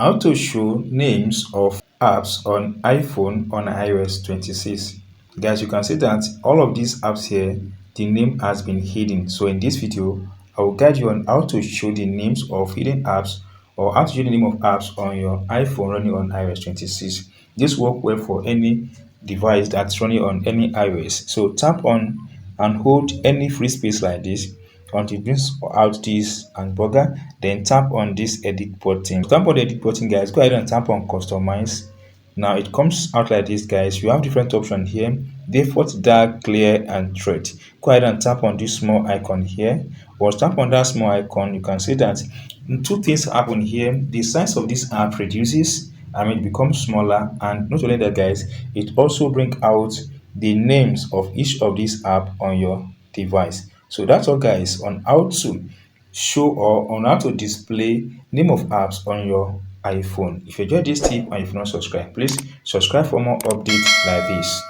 How to show names of apps on iPhone on iOS 26. Guys, you can see that all of these apps here, the name has been hidden. So in this video, I will guide you on how to show the names of hidden apps or how to show the name of apps on your iPhone running on iOS 26. This works well for any device that's running on any iOS. So tap on and hold any free space like this until it brings out this hamburger. Then tap on this edit button. Tap on the edit button, guys. Go ahead and tap on customize. Now it comes out like this, guys. You have different options here: default, dark, clear, and thread. Go ahead and tap on this small icon here. Once tap on that small icon, you can see that two things happen here. The size of this app reduces, it becomes smaller, and not only that, guys, it also brings out the names of each of these app on your device. So that's all, guys, on how to show or on how to display name of apps on your iPhone. If you enjoyed this tip and if you're not subscribed, please subscribe for more updates like this.